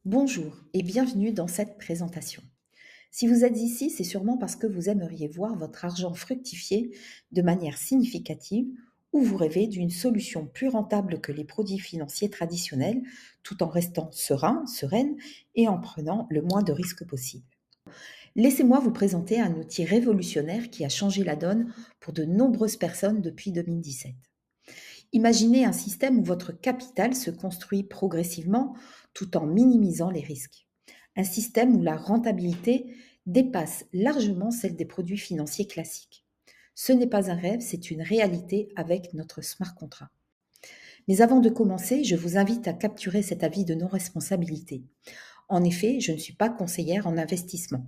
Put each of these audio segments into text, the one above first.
Bonjour et bienvenue dans cette présentation. Si vous êtes ici, c'est sûrement parce que vous aimeriez voir votre argent fructifier de manière significative ou vous rêvez d'une solution plus rentable que les produits financiers traditionnels tout en restant serein, sereine et en prenant le moins de risques possible. Laissez-moi vous présenter un outil révolutionnaire qui a changé la donne pour de nombreuses personnes depuis 2017. Imaginez un système où votre capital se construit progressivement tout en minimisant les risques. Un système où la rentabilité dépasse largement celle des produits financiers classiques. Ce n'est pas un rêve, c'est une réalité avec notre smart contract. Mais avant de commencer, je vous invite à capturer cet avis de non-responsabilité. En effet, je ne suis pas conseillère en investissement.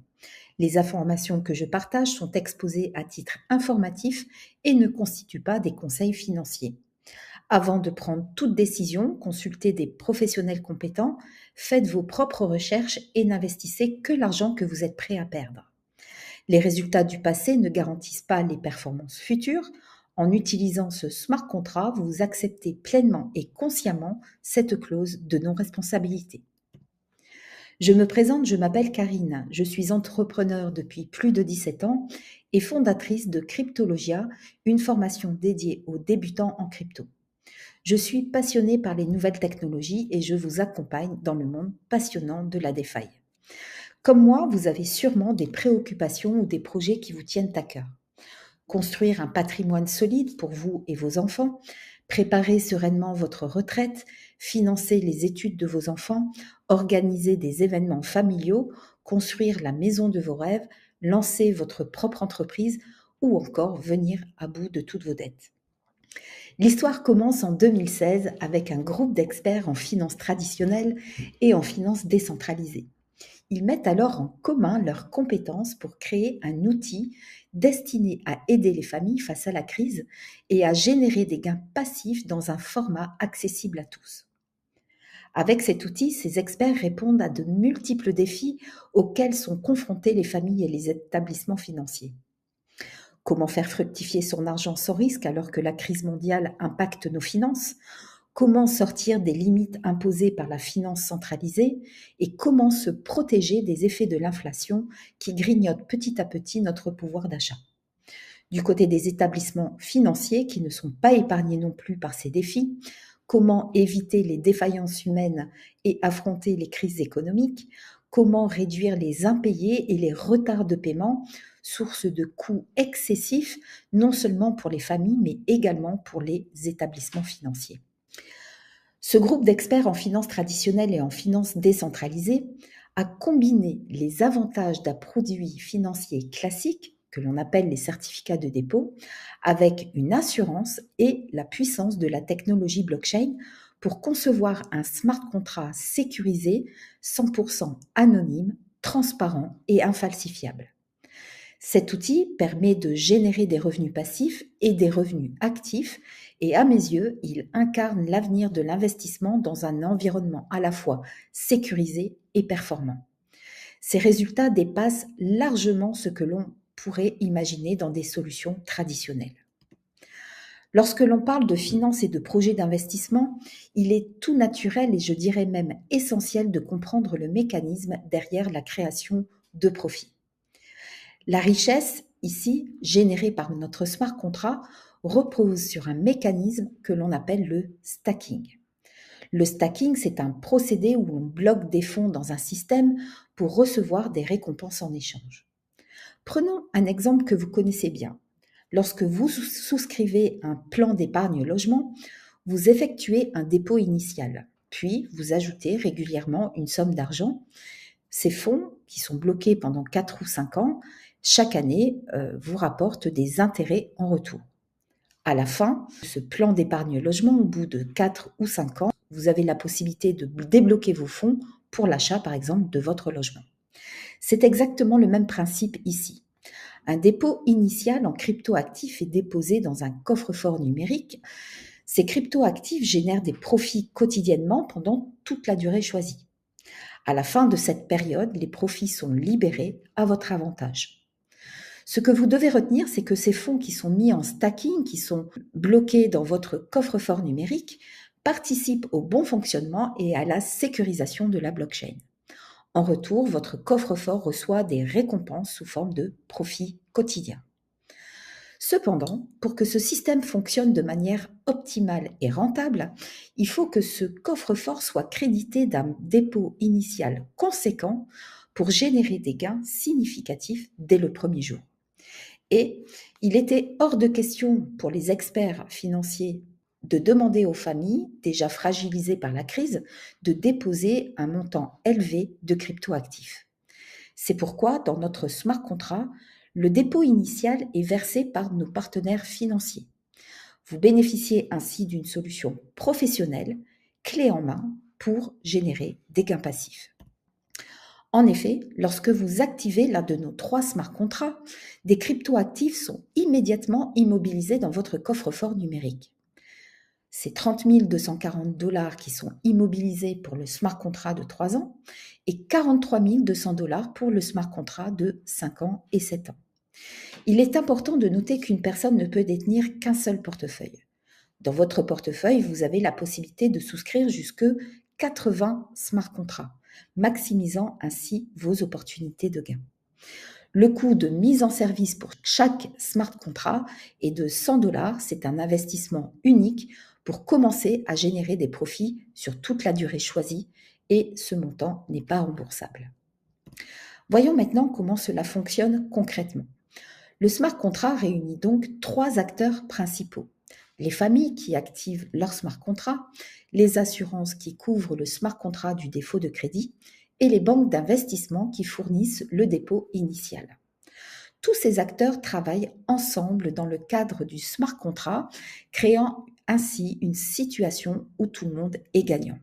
Les informations que je partage sont exposées à titre informatif et ne constituent pas des conseils financiers. Avant de prendre toute décision, consultez des professionnels compétents, faites vos propres recherches et n'investissez que l'argent que vous êtes prêt à perdre. Les résultats du passé ne garantissent pas les performances futures. En utilisant ce smart contract, vous acceptez pleinement et consciemment cette clause de non-responsabilité. Je me présente, je m'appelle Karine, je suis entrepreneur depuis plus de 17 ans et fondatrice de Cryptologia, une formation dédiée aux débutants en crypto. Je suis passionnée par les nouvelles technologies et je vous accompagne dans le monde passionnant de la DeFi. Comme moi, vous avez sûrement des préoccupations ou des projets qui vous tiennent à cœur. Construire un patrimoine solide pour vous et vos enfants, préparer sereinement votre retraite, financer les études de vos enfants, organiser des événements familiaux, construire la maison de vos rêves, lancer votre propre entreprise ou encore venir à bout de toutes vos dettes. L'histoire commence en 2016 avec un groupe d'experts en finances traditionnelles et en finances décentralisées. Ils mettent alors en commun leurs compétences pour créer un outil destiné à aider les familles face à la crise et à générer des gains passifs dans un format accessible à tous. Avec cet outil, ces experts répondent à de multiples défis auxquels sont confrontés les familles et les établissements financiers. Comment faire fructifier son argent sans risque alors que la crise mondiale impacte nos finances? Comment sortir des limites imposées par la finance centralisée? Et comment se protéger des effets de l'inflation qui grignotent petit à petit notre pouvoir d'achat? Du côté des établissements financiers qui ne sont pas épargnés non plus par ces défis, comment éviter les défaillances humaines et affronter les crises économiques? Comment réduire les impayés et les retards de paiement, source de coûts excessifs non seulement pour les familles mais également pour les établissements financiers? Ce groupe d'experts en finances traditionnelles et en finances décentralisées a combiné les avantages d'un produit financier classique, que l'on appelle les certificats de dépôt, avec une assurance et la puissance de la technologie blockchain pour concevoir un smart contract sécurisé, 100% anonyme, transparent et infalsifiable. Cet outil permet de générer des revenus passifs et des revenus actifs et à mes yeux, il incarne l'avenir de l'investissement dans un environnement à la fois sécurisé et performant. Ces résultats dépassent largement ce que l'on pourrait imaginer dans des solutions traditionnelles. Lorsque l'on parle de finances et de projets d'investissement, il est tout naturel et je dirais même essentiel de comprendre le mécanisme derrière la création de profits. La richesse, ici, générée par notre smart contract, repose sur un mécanisme que l'on appelle le stacking. Le stacking, c'est un procédé où l'on bloque des fonds dans un système pour recevoir des récompenses en échange. Prenons un exemple que vous connaissez bien. Lorsque vous souscrivez un plan d'épargne logement, vous effectuez un dépôt initial, puis vous ajoutez régulièrement une somme d'argent. Ces fonds, qui sont bloqués pendant 4 ou 5 ans, chaque année, vous rapportent des intérêts en retour. À la fin, ce plan d'épargne logement, au bout de 4 ou 5 ans, vous avez la possibilité de débloquer vos fonds pour l'achat, par exemple, de votre logement. C'est exactement le même principe ici. Un dépôt initial en cryptoactifs est déposé dans un coffre-fort numérique. Ces cryptoactifs génèrent des profits quotidiennement pendant toute la durée choisie. À la fin de cette période, les profits sont libérés à votre avantage. Ce que vous devez retenir, c'est que ces fonds qui sont mis en stacking, qui sont bloqués dans votre coffre-fort numérique, participent au bon fonctionnement et à la sécurisation de la blockchain. En retour, votre coffre-fort reçoit des récompenses sous forme de profit quotidien. Cependant, pour que ce système fonctionne de manière optimale et rentable, il faut que ce coffre-fort soit crédité d'un dépôt initial conséquent pour générer des gains significatifs dès le premier jour. Et il était hors de question pour les experts financiers de demander aux familles, déjà fragilisées par la crise, de déposer un montant élevé de cryptoactifs. C'est pourquoi, dans notre smart contract, le dépôt initial est versé par nos partenaires financiers. Vous bénéficiez ainsi d'une solution professionnelle, clé en main, pour générer des gains passifs. En effet, lorsque vous activez l'un de nos 3 smart contracts, des cryptoactifs sont immédiatement immobilisés dans votre coffre-fort numérique. C'est 30 240 $ qui sont immobilisés pour le smart contract de 3 ans et 43 200 $ pour le smart contract de 5 ans et 7 ans. Il est important de noter qu'une personne ne peut détenir qu'un seul portefeuille. Dans votre portefeuille, vous avez la possibilité de souscrire jusque 80 smart contracts, maximisant ainsi vos opportunités de gain. Le coût de mise en service pour chaque smart contract est de 100 $. C'est un investissement unique pour commencer à générer des profits sur toute la durée choisie et ce montant n'est pas remboursable. Voyons maintenant comment cela fonctionne concrètement. Le smart contract réunit donc 3 acteurs principaux. Les familles qui activent leur smart contract, les assurances qui couvrent le smart contract du défaut de crédit et les banques d'investissement qui fournissent le dépôt initial. Tous ces acteurs travaillent ensemble dans le cadre du smart contract, créant ainsi une situation où tout le monde est gagnant.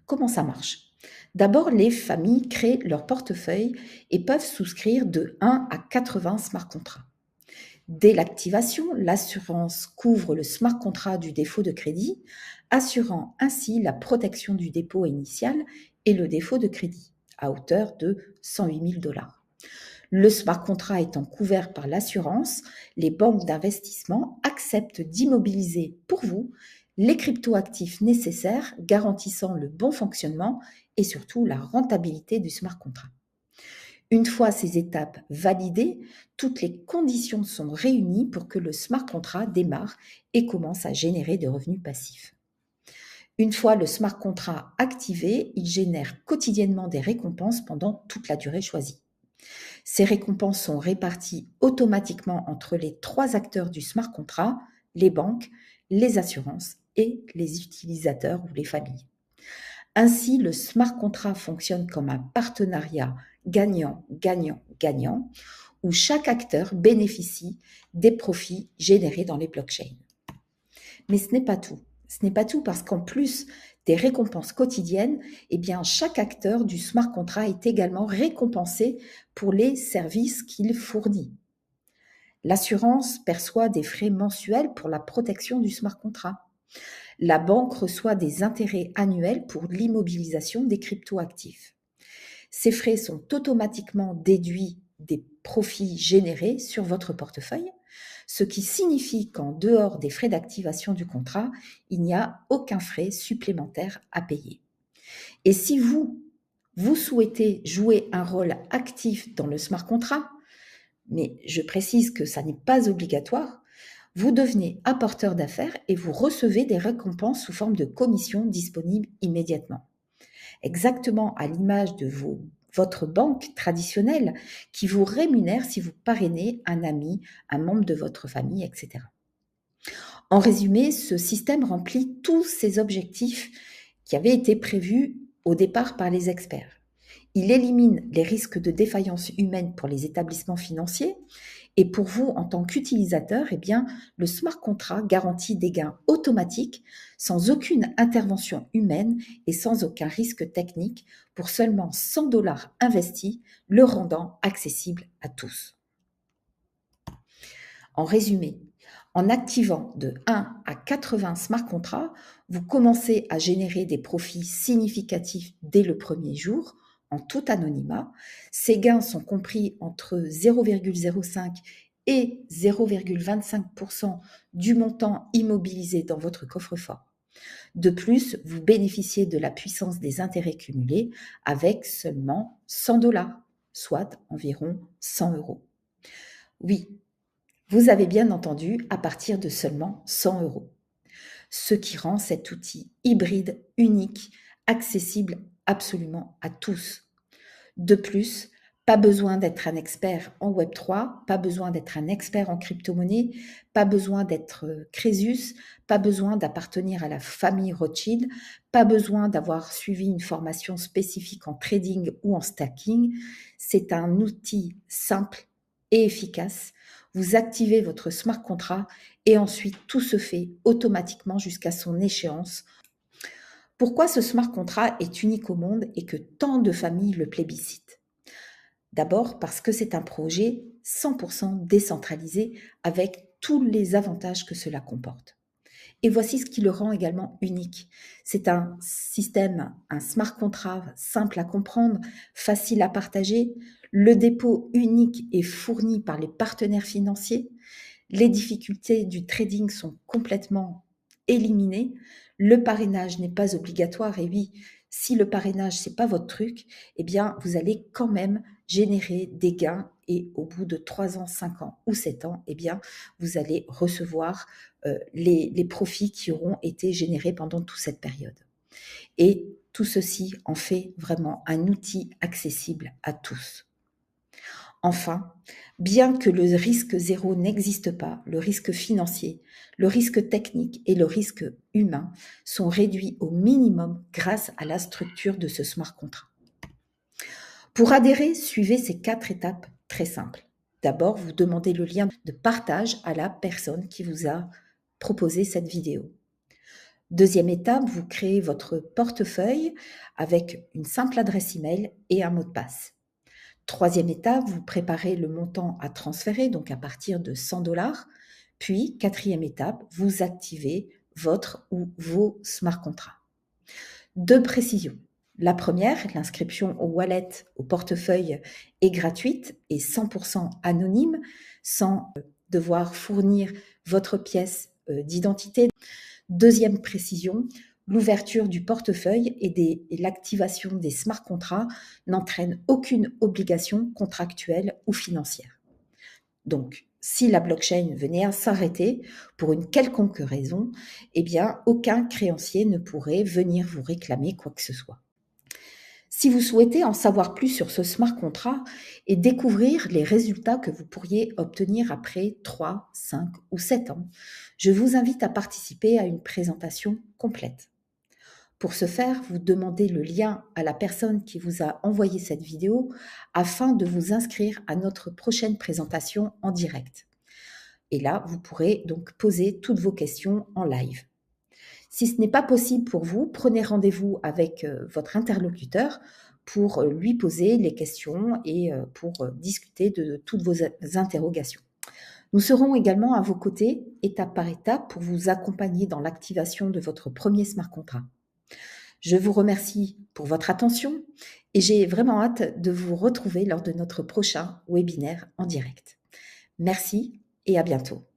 Comment ça marche ? D'abord, les familles créent leur portefeuille et peuvent souscrire de 1 à 80 smart contracts. Dès l'activation, l'assurance couvre le smart contract du défaut de crédit, assurant ainsi la protection du dépôt initial et le défaut de crédit, à hauteur de 108 000 $. Le smart contract étant couvert par l'assurance, les banques d'investissement acceptent d'immobiliser pour vous les cryptoactifs nécessaires garantissant le bon fonctionnement et surtout la rentabilité du smart contract. Une fois ces étapes validées, toutes les conditions sont réunies pour que le smart contract démarre et commence à générer des revenus passifs. Une fois le smart contract activé, il génère quotidiennement des récompenses pendant toute la durée choisie. Ces récompenses sont réparties automatiquement entre les 3 acteurs du smart contract, les banques, les assurances et les utilisateurs ou les familles. Ainsi, le smart contract fonctionne comme un partenariat gagnant-gagnant-gagnant où chaque acteur bénéficie des profits générés dans les blockchains. Mais ce n'est pas tout. Ce n'est pas tout parce qu'en plus des récompenses quotidiennes, chaque acteur du smart contract est également récompensé pour les services qu'il fournit. L'assurance perçoit des frais mensuels pour la protection du smart contract. La banque reçoit des intérêts annuels pour l'immobilisation des cryptoactifs. Ces frais sont automatiquement déduits des profits générés sur votre portefeuille, ce qui signifie qu'en dehors des frais d'activation du contrat, il n'y a aucun frais supplémentaire à payer. Et si vous souhaitez jouer un rôle actif dans le smart contract, mais je précise que ça n'est pas obligatoire, vous devenez apporteur d'affaires et vous recevez des récompenses sous forme de commissions disponibles immédiatement. Exactement à l'image de votre banque traditionnelle qui vous rémunère si vous parrainez un ami, un membre de votre famille, etc. En résumé, ce système remplit tous ces objectifs qui avaient été prévus au départ par les experts. Il élimine les risques de défaillance humaine pour les établissements financiers et pour vous, en tant qu'utilisateur, le smart contract garantit des gains automatiques sans aucune intervention humaine et sans aucun risque technique pour seulement 100 $ investis, le rendant accessible à tous. En résumé, en activant de 1 à 80 smart contracts, vous commencez à générer des profits significatifs dès le premier jour, en tout anonymat. Ces gains sont compris entre 0,05 et 0,25% du montant immobilisé dans votre coffre-fort. De plus, vous bénéficiez de la puissance des intérêts cumulés avec seulement 100 $, soit environ 100 euros. Oui, vous avez bien entendu, à partir de seulement 100 euros. Ce qui rend cet outil hybride, unique, accessible absolument à tous. De plus, pas besoin d'être un expert en Web3, pas besoin d'être un expert en crypto-monnaie, pas besoin d'être Crésus, pas besoin d'appartenir à la famille Rothschild, pas besoin d'avoir suivi une formation spécifique en trading ou en stacking. C'est un outil simple et efficace. Vous activez votre smart contract et ensuite tout se fait automatiquement jusqu'à son échéance. Pourquoi ce smart contract est unique au monde et que tant de familles le plébiscitent? D'abord parce que c'est un projet 100% décentralisé avec tous les avantages que cela comporte. Et voici ce qui le rend également unique. C'est un système, un smart contract simple à comprendre, facile à partager. Le dépôt unique est fourni par les partenaires financiers. Les difficultés du trading sont complètement éliminées. Le parrainage n'est pas obligatoire. Et oui, si le parrainage, c'est pas votre truc, eh bien, vous allez quand même générer des gains et au bout de 3 ans, 5 ans ou 7 ans, eh bien, vous allez recevoir les profits qui auront été générés pendant toute cette période. Et tout ceci en fait vraiment un outil accessible à tous. Enfin, bien que le risque zéro n'existe pas, le risque financier, le risque technique et le risque humain sont réduits au minimum grâce à la structure de ce smart contract. Pour adhérer, suivez ces 4 étapes très simples. D'abord, vous demandez le lien de partage à la personne qui vous a proposé cette vidéo. Deuxième étape, vous créez votre portefeuille avec une simple adresse email et un mot de passe. Troisième étape, vous préparez le montant à transférer, donc à partir de 100 $. Puis, quatrième étape, vous activez votre ou vos smart contracts. Deux précisions. La première, l'inscription au wallet, au portefeuille est gratuite et 100% anonyme, sans devoir fournir votre pièce d'identité. Deuxième précision, l'ouverture du portefeuille et l'activation des smart contracts n'entraîne aucune obligation contractuelle ou financière. Donc, si la blockchain venait à s'arrêter pour une quelconque raison, eh bien, aucun créancier ne pourrait venir vous réclamer quoi que ce soit. Si vous souhaitez en savoir plus sur ce smart contract et découvrir les résultats que vous pourriez obtenir après 3, 5 ou 7 ans, je vous invite à participer à une présentation complète. Pour ce faire, vous demandez le lien à la personne qui vous a envoyé cette vidéo afin de vous inscrire à notre prochaine présentation en direct. Et là, vous pourrez donc poser toutes vos questions en live. Si ce n'est pas possible pour vous, prenez rendez-vous avec votre interlocuteur pour lui poser les questions et pour discuter de toutes vos interrogations. Nous serons également à vos côtés, étape par étape, pour vous accompagner dans l'activation de votre premier smart contract. Je vous remercie pour votre attention et j'ai vraiment hâte de vous retrouver lors de notre prochain webinaire en direct. Merci et à bientôt.